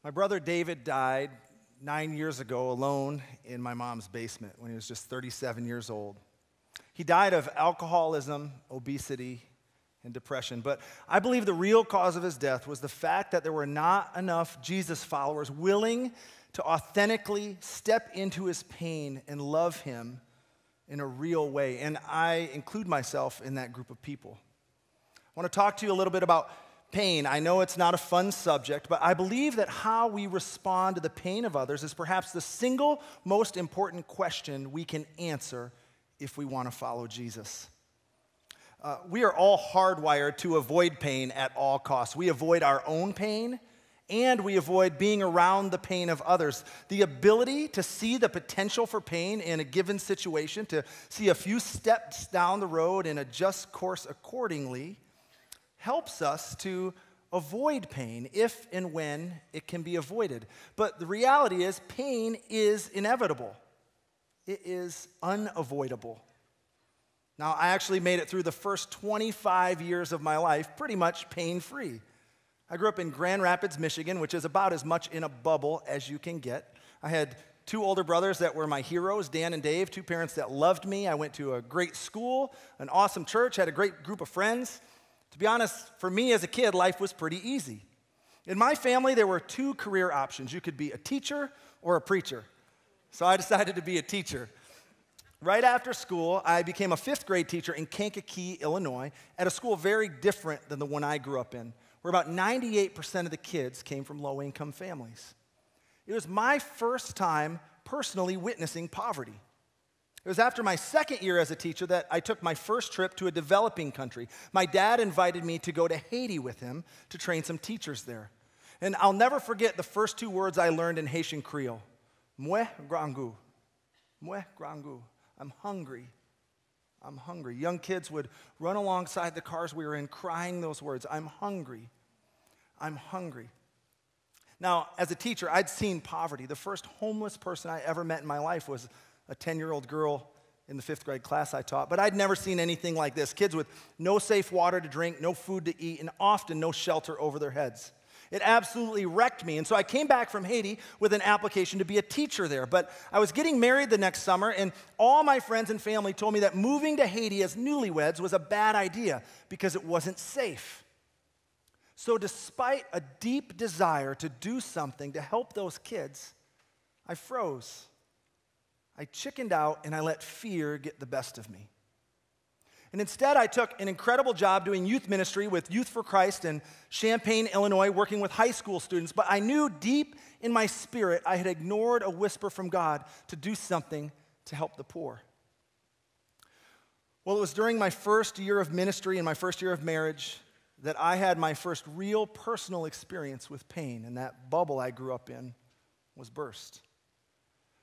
My brother David died 9 years ago alone in my mom's basement when he was just 37 years old. He died of alcoholism, obesity, and depression. But I believe the real cause of his death was the fact that there were not enough Jesus followers willing to authentically step into his pain and love him in a real way. And I include myself in that group of people. I want to talk to you a little bit about pain. I know it's not a fun subject, but I believe that how we respond to the pain of others is perhaps the single most important question we can answer if we want to follow Jesus. We are all hardwired to avoid pain at all costs. We avoid our own pain, and we avoid being around the pain of others. The ability to see the potential for pain in a given situation, to see a few steps down the road and adjust course accordingly, helps us to avoid pain if and when it can be avoided. But the reality is, pain is inevitable. It is unavoidable. Now, I actually made it through the first 25 years of my life pretty much pain-free. I grew up in Grand Rapids, Michigan, which is about as much in a bubble as you can get. I had two older brothers that were my heroes, Dan and Dave, two parents that loved me. I went to a great school, an awesome church, had a great group of friends. To be honest, for me as a kid, life was pretty easy. In my family, there were two career options. You could be a teacher or a preacher. So I decided to be a teacher. Right after school, I became a fifth grade teacher in Kankakee, Illinois, at a school very different than the one I grew up in, where about 98% of the kids came from low-income families. It was my first time personally witnessing poverty. It was after my second year as a teacher that I took my first trip to a developing country. My dad invited me to go to Haiti with him to train some teachers there. And I'll never forget the first two words I learned in Haitian Creole. Mouais grand goût. Mouais grand goût. I'm hungry. I'm hungry. Young kids would run alongside the cars we were in crying those words. I'm hungry. I'm hungry. Now, as a teacher, I'd seen poverty. The first homeless person I ever met in my life was a 10-year-old girl in the fifth grade class I taught. But I'd never seen anything like this. Kids with no safe water to drink, no food to eat, and often no shelter over their heads. It absolutely wrecked me. And so I came back from Haiti with an application to be a teacher there. But I was getting married the next summer, and all my friends and family told me that moving to Haiti as newlyweds was a bad idea because it wasn't safe. So despite a deep desire to do something to help those kids, I froze. I chickened out, and I let fear get the best of me. And instead, I took an incredible job doing youth ministry with Youth for Christ in Champaign, Illinois, working with high school students. But I knew deep in my spirit I had ignored a whisper from God to do something to help the poor. Well, it was during my first year of ministry and my first year of marriage that I had my first real personal experience with pain, and that bubble I grew up in was burst.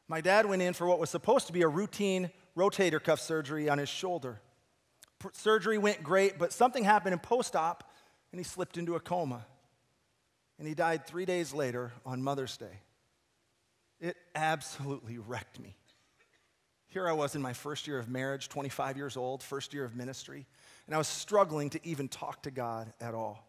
My dad went in for what was supposed to be a routine rotator cuff surgery on his shoulder. Surgery went great, but something happened in post-op, and he slipped into a coma. And he died 3 days later on Mother's Day. It absolutely wrecked me. Here I was in my first year of marriage, 25 years old, first year of ministry, and I was struggling to even talk to God at all.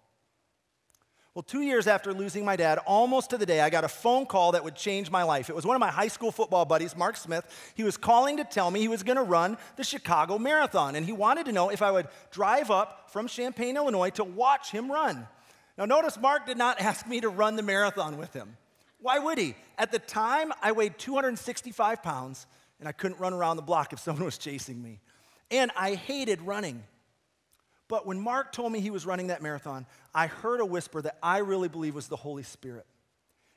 Well, 2 years after losing my dad, almost to the day, I got a phone call that would change my life. It was one of my high school football buddies, Mark Smith. He was calling to tell me he was going to run the Chicago Marathon, and he wanted to know if I would drive up from Champaign, Illinois, to watch him run. Now, notice Mark did not ask me to run the marathon with him. Why would he? At the time, I weighed 265 pounds, and I couldn't run around the block if someone was chasing me. And I hated running. But when Mark told me he was running that marathon, I heard a whisper that I really believe was the Holy Spirit.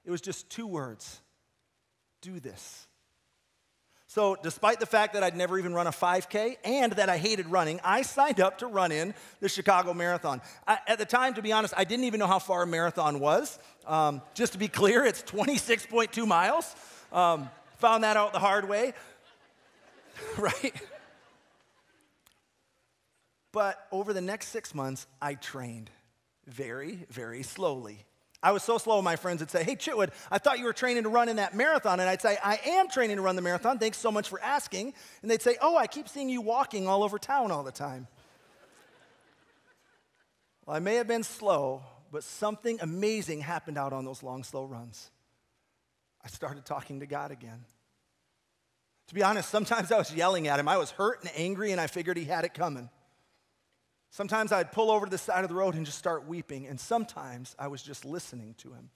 It was just two words: do this. So despite the fact that I'd never even run a 5K and that I hated running, I signed up to run in the Chicago Marathon. At the time, to be honest, I didn't even know how far a marathon was. Just to be clear, it's 26.2 miles. Found that out the hard way, right? But over the next 6 months, I trained very, very slowly. I was so slow, my friends would say, "Hey, Chitwood, I thought you were training to run in that marathon." And I'd say, "I am training to run the marathon. Thanks so much for asking." And they'd say, "Oh, I keep seeing you walking all over town all the time." Well, I may have been slow, but something amazing happened out on those long, slow runs. I started talking to God again. To be honest, sometimes I was yelling at him. I was hurt and angry, and I figured he had it coming. Sometimes I'd pull over to the side of the road and just start weeping, and sometimes I was just listening to him.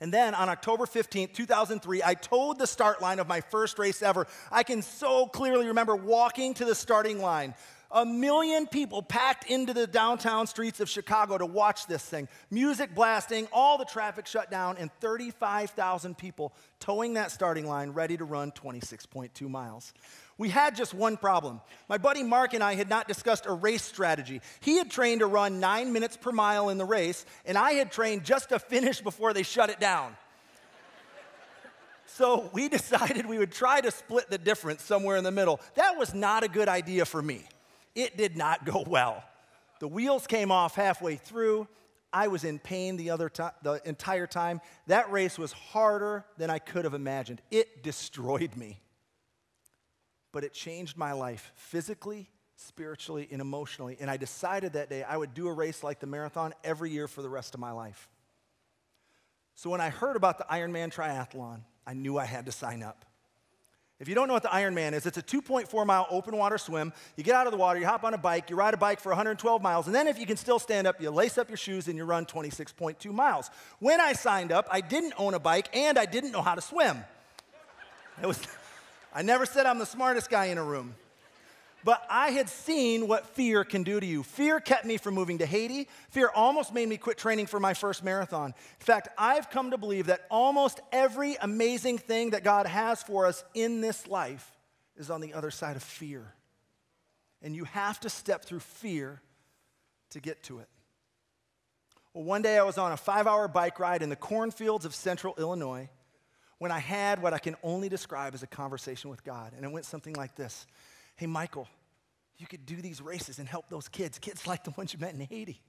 And then on October 15th, 2003, I towed the start line of my first race ever. I can so clearly remember walking to the starting line. 1 million people packed into the downtown streets of Chicago to watch this thing. Music blasting, all the traffic shut down, and 35,000 people towing that starting line ready to run 26.2 miles. We had just one problem. My buddy Mark and I had not discussed a race strategy. He had trained to run 9 minutes per mile in the race, and I had trained just to finish before they shut it down. So we decided we would try to split the difference somewhere in the middle. That was not a good idea for me. It did not go well. The wheels came off halfway through. I was in pain the entire time. That race was harder than I could have imagined. It destroyed me. But it changed my life physically, spiritually, and emotionally. And I decided that day I would do a race like the marathon every year for the rest of my life. So when I heard about the Ironman triathlon, I knew I had to sign up. If you don't know what the Ironman is, it's a 2.4-mile open water swim. You get out of the water, you hop on a bike, you ride a bike for 112 miles, and then if you can still stand up, you lace up your shoes and you run 26.2 miles. When I signed up, I didn't own a bike and I didn't know how to swim. I never said I'm the smartest guy in a room. But I had seen what fear can do to you. Fear kept me from moving to Haiti. Fear almost made me quit training for my first marathon. In fact, I've come to believe that almost every amazing thing that God has for us in this life is on the other side of fear. And you have to step through fear to get to it. Well, one day I was on a 5-hour bike ride in the cornfields of central Illinois when I had what I can only describe as a conversation with God. And it went something like this. Hey, Michael, you could do these races and help those kids like the ones you met in Haiti.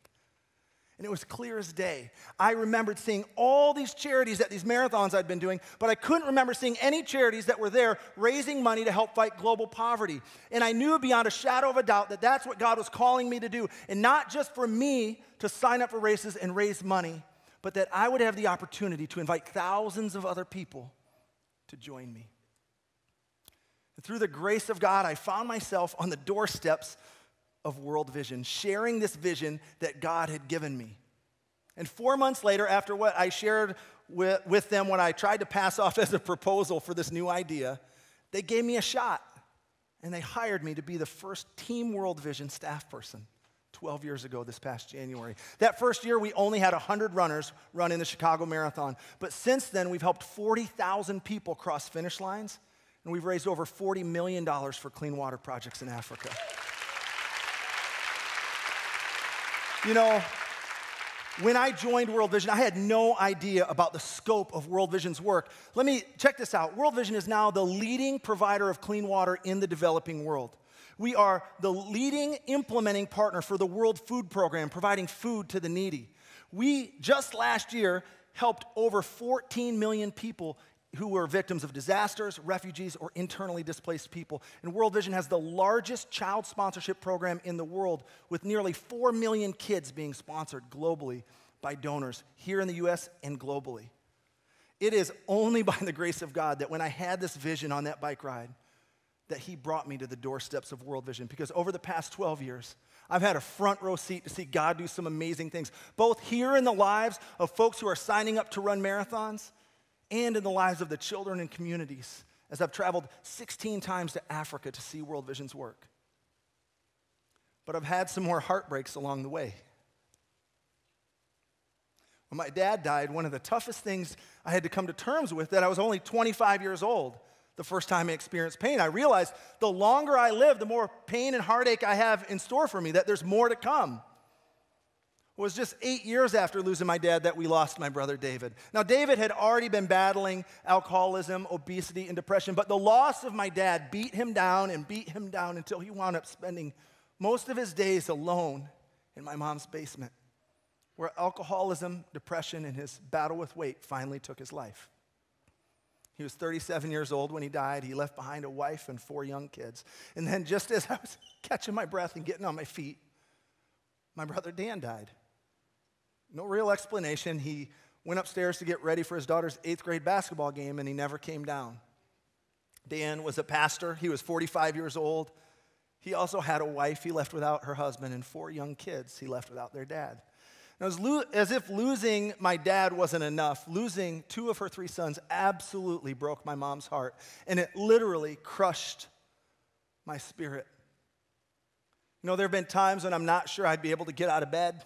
And it was clear as day. I remembered seeing all these charities at these marathons I'd been doing, but I couldn't remember seeing any charities that were there raising money to help fight global poverty. And I knew beyond a shadow of a doubt that that's what God was calling me to do. And not just for me to sign up for races and raise money, but that I would have the opportunity to invite thousands of other people to join me. And through the grace of God, I found myself on the doorsteps of World Vision, sharing this vision that God had given me. And 4 months later, after what I shared with them when I tried to pass off as a proposal for this new idea, they gave me a shot, and they hired me to be the first Team World Vision staff person 12 years ago this past January. That first year, we only had 100 runners run in the Chicago Marathon. But since then, we've helped 40,000 people cross finish lines, and we've raised over $40 million for clean water projects in Africa. You know, when I joined World Vision, I had no idea about the scope of World Vision's work. Let me check this out. World Vision is now the leading provider of clean water in the developing world. We are the leading implementing partner for the World Food Program, providing food to the needy. We, just last year, helped over 14 million people who were victims of disasters, refugees, or internally displaced people. And World Vision has the largest child sponsorship program in the world, with nearly 4 million kids being sponsored globally by donors here in the U.S. and globally. It is only by the grace of God that when I had this vision on that bike ride, that he brought me to the doorsteps of World Vision. Because over the past 12 years, I've had a front row seat to see God do some amazing things, both here in the lives of folks who are signing up to run marathons and in the lives of the children and communities, as I've traveled 16 times to Africa to see World Vision's work. But I've had some more heartbreaks along the way. When my dad died, one of the toughest things I had to come to terms with, that I was only 25 years old the first time I experienced pain. I realized the longer I live, the more pain and heartache I have in store for me, that there's more to come. It was just 8 years after losing my dad that we lost my brother David. Now, David had already been battling alcoholism, obesity, and depression, but the loss of my dad beat him down until he wound up spending most of his days alone in my mom's basement, where alcoholism, depression, and his battle with weight finally took his life. He was 37 years old when he died. He left behind a wife and 4 young kids. And then just as I was catching my breath and getting on my feet, my brother Dan died. No real explanation. He went upstairs to get ready for his daughter's 8th grade basketball game, and he never came down. Dan was a pastor. He was 45 years old. He also had a wife he left without her husband and 4 young kids he left without their dad. Now, as if losing my dad wasn't enough, losing 2 of her 3 sons absolutely broke my mom's heart, and it literally crushed my spirit. You know, there have been times when I'm not sure I'd be able to get out of bed,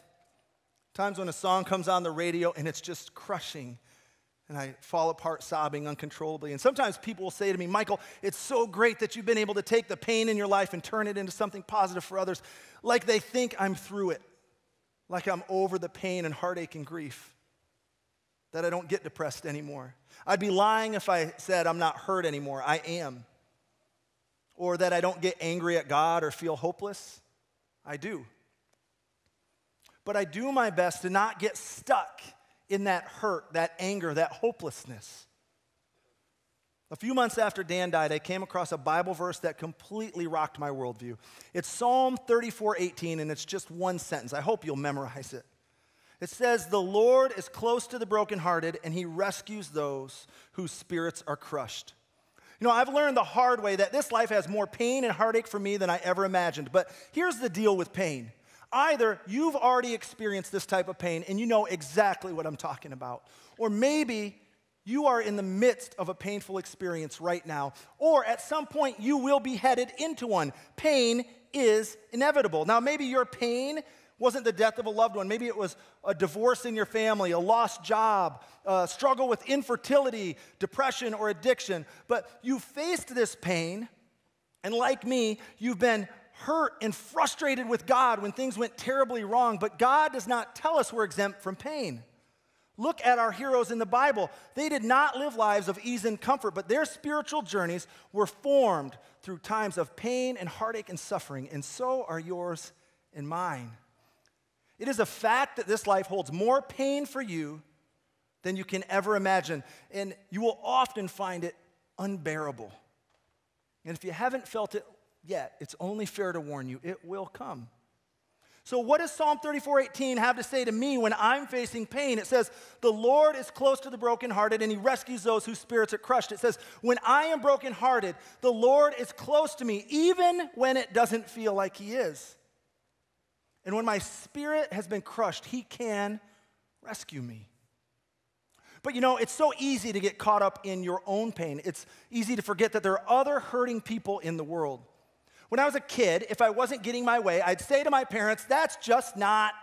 times when a song comes on the radio and it's just crushing, and I fall apart sobbing uncontrollably. And sometimes people will say to me, Michael, it's so great that you've been able to take the pain in your life and turn it into something positive for others, like they think I'm through it, like I'm over the pain and heartache and grief, that I don't get depressed anymore. I'd be lying if I said I'm not hurt anymore. I am. Or that I don't get angry at God or feel hopeless. I do. But I do my best to not get stuck in that hurt, that anger, that hopelessness. A few months after Dan died, I came across a Bible verse that completely rocked my worldview. It's Psalm 34:18, and it's just one sentence. I hope you'll memorize it. It says, "The Lord is close to the brokenhearted, and he rescues those whose spirits are crushed." You know, I've learned the hard way that this life has more pain and heartache for me than I ever imagined. But here's the deal with pain. Either you've already experienced this type of pain and you know exactly what I'm talking about, or maybe you are in the midst of a painful experience right now, or at some point you will be headed into one. Pain is inevitable. Now, maybe your pain wasn't the death of a loved one. Maybe it was a divorce in your family, a lost job, a struggle with infertility, depression, or addiction. But you faced this pain, and like me, you've been hurt and frustrated with God when things went terribly wrong. But God does not tell us we're exempt from pain. Look at our heroes in the Bible. They did not live lives of ease and comfort, but their spiritual journeys were formed through times of pain and heartache and suffering, and so are yours and mine. It is a fact that this life holds more pain for you than you can ever imagine, and you will often find it unbearable. And if you haven't felt it yet, it's only fair to warn you, it will come. So what does Psalm 34:18 have to say to me when I'm facing pain? It says, "The Lord is close to the brokenhearted, and he rescues those whose spirits are crushed." It says, when I am brokenhearted, the Lord is close to me, even when it doesn't feel like he is. And when my spirit has been crushed, he can rescue me. But you know, it's so easy to get caught up in your own pain. It's easy to forget that there are other hurting people in the world. When I was a kid, if I wasn't getting my way, I'd say to my parents, "That's just not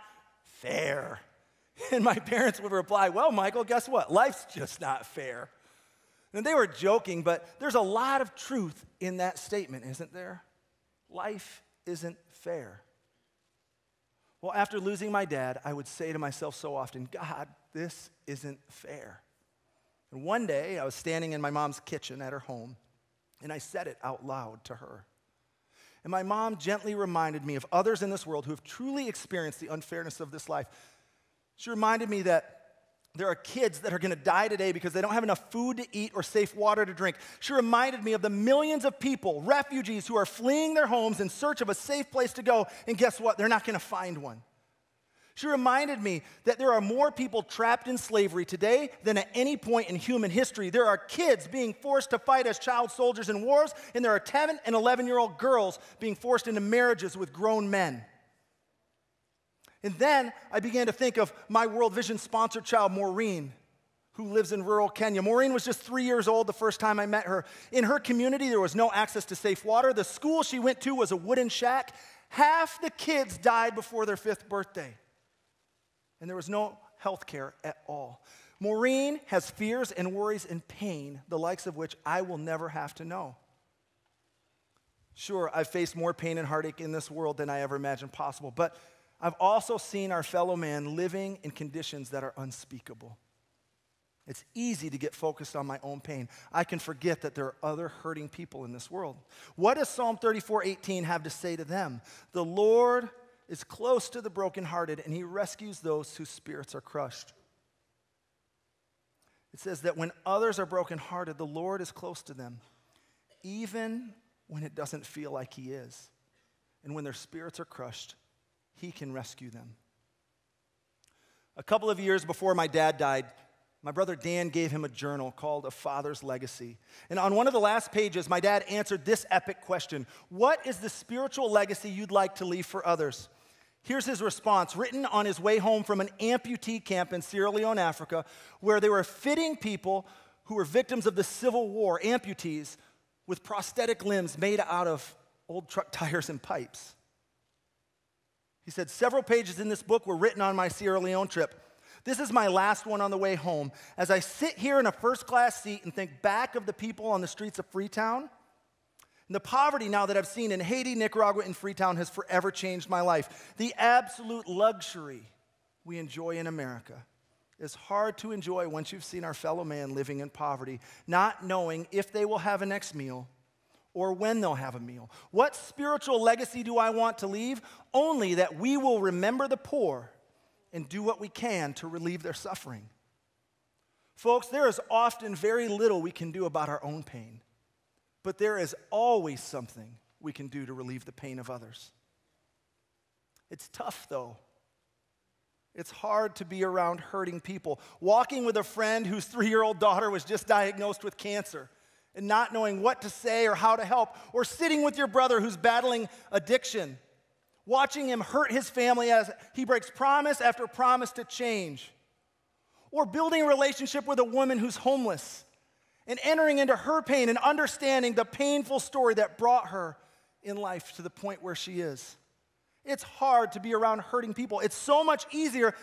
fair." And my parents would reply, "Well, Michael, guess what? Life's just not fair." And they were joking, but there's a lot of truth in that statement, isn't there? Life isn't fair. Well, after losing my dad, I would say to myself so often, "God, this isn't fair." And one day, I was standing in my mom's kitchen at her home, and I said it out loud to her. And my mom gently reminded me of others in this world who have truly experienced the unfairness of this life. She reminded me that there are kids that are going to die today because they don't have enough food to eat or safe water to drink. She reminded me of the millions of people, refugees, who are fleeing their homes in search of a safe place to go, and guess what? They're not going to find one. She reminded me that there are more people trapped in slavery today than at any point in human history. There are kids being forced to fight as child soldiers in wars, and there are 10 and 11-year-old girls being forced into marriages with grown men. And then I began to think of my World Vision sponsored child, Maureen, who lives in rural Kenya. Maureen was just 3 years old the first time I met her. In her community, there was no access to safe water. The school she went to was a wooden shack. Half the kids died before their 5th birthday. And there was no health care at all. Maureen has fears and worries and pain, the likes of which I will never have to know. Sure, I've faced more pain and heartache in this world than I ever imagined possible, but I've also seen our fellow man living in conditions that are unspeakable. It's easy to get focused on my own pain. I can forget that there are other hurting people in this world. What does Psalm 34:18 have to say to them? The Lord is close to the brokenhearted, and he rescues those whose spirits are crushed. It says that when others are brokenhearted, the Lord is close to them, even when it doesn't feel like he is. And when their spirits are crushed, he can rescue them. A couple of years before my dad died, my brother Dan gave him a journal called A Father's Legacy. And on one of the last pages, my dad answered this epic question: what is the spiritual legacy you'd like to leave for others? Here's his response, written on his way home from an amputee camp in Sierra Leone, Africa, where they were fitting people who were victims of the Civil War, amputees, with prosthetic limbs made out of old truck tires and pipes. He said, several pages in this book were written on my Sierra Leone trip. This is my last one on the way home. As I sit here in a first-class seat and think back of the people on the streets of Freetown, and the poverty now that I've seen in Haiti, Nicaragua, and Freetown has forever changed my life. The absolute luxury we enjoy in America is hard to enjoy once you've seen our fellow man living in poverty, not knowing if they will have a next meal or when they'll have a meal. What spiritual legacy do I want to leave? Only that we will remember the poor and do what we can to relieve their suffering. Folks, there is often very little we can do about our own pain. But there is always something we can do to relieve the pain of others. It's tough, though. It's hard to be around hurting people. Walking with a friend whose 3-year-old daughter was just diagnosed with cancer and not knowing what to say or how to help, or sitting with your brother who's battling addiction, watching him hurt his family as he breaks promise after promise to change, or building a relationship with a woman who's homeless and entering into her pain and understanding the painful story that brought her in life to the point where she is. It's hard to be around hurting people. It's so much easier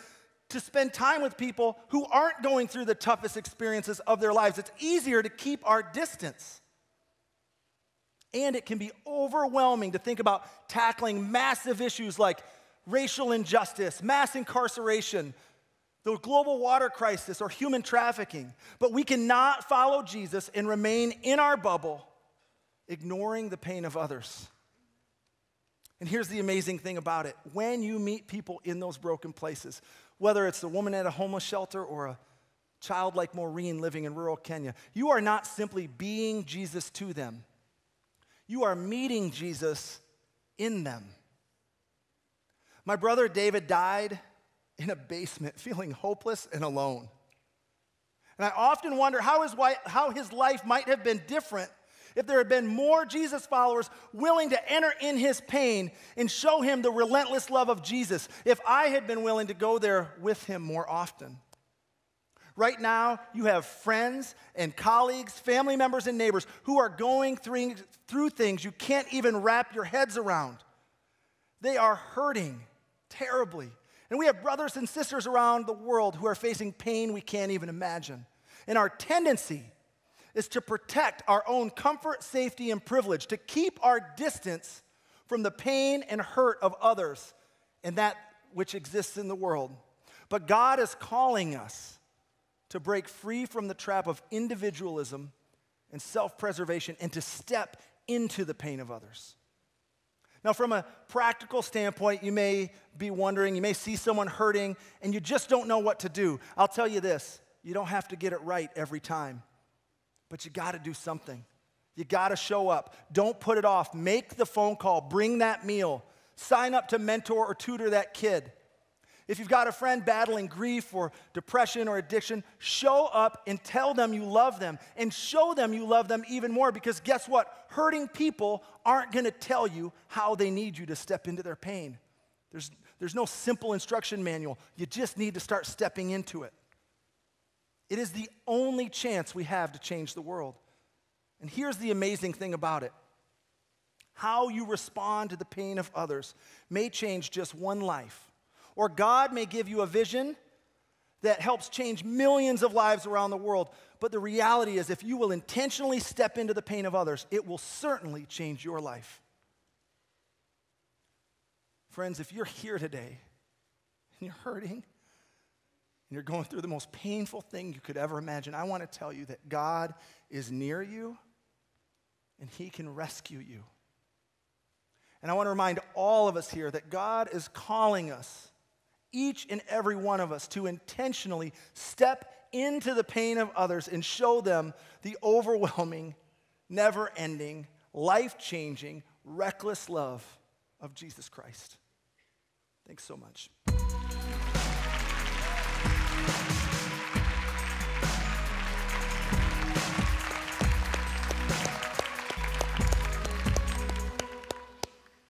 to spend time with people who aren't going through the toughest experiences of their lives. It's easier to keep our distance. And it can be overwhelming to think about tackling massive issues like racial injustice, mass incarceration, the global water crisis, or human trafficking. But we cannot follow Jesus and remain in our bubble, ignoring the pain of others. And here's the amazing thing about it. When you meet people in those broken places, whether it's the woman at a homeless shelter or a child like Maureen living in rural Kenya, you are not simply being Jesus to them. You are meeting Jesus in them. My brother David died in a basement, feeling hopeless and alone. And I often wonder how his life might have been different if there had been more Jesus followers willing to enter in his pain and show him the relentless love of Jesus, if I had been willing to go there with him more often. Right now, you have friends and colleagues, family members and neighbors who are going through things you can't even wrap your heads around. They are hurting terribly. And we have brothers and sisters around the world who are facing pain we can't even imagine. And our tendency is to protect our own comfort, safety, and privilege, to keep our distance from the pain and hurt of others and that which exists in the world. But God is calling us to break free from the trap of individualism and self-preservation and to step into the pain of others. Now, from a practical standpoint, you may be wondering, you may see someone hurting, and you just don't know what to do. I'll tell you this, you don't have to get it right every time, but you got to do something. You got to show up. Don't put it off. Make the phone call. Bring that meal. Sign up to mentor or tutor that kid. If you've got a friend battling grief or depression or addiction, show up and tell them you love them and show them you love them even more, because guess what? Hurting people aren't going to tell you how they need you to step into their pain. There's no simple instruction manual. You just need to start stepping into it. It is the only chance we have to change the world. And here's the amazing thing about it. How you respond to the pain of others may change just one life. Or God may give you a vision that helps change millions of lives around the world. But the reality is, if you will intentionally step into the pain of others, it will certainly change your life. Friends, if you're here today and you're hurting and you're going through the most painful thing you could ever imagine, I want to tell you that God is near you and He can rescue you. And I want to remind all of us here that God is calling us, each and every one of us, to intentionally step into the pain of others and show them the overwhelming, never-ending, life-changing, reckless love of Jesus Christ. Thanks so much.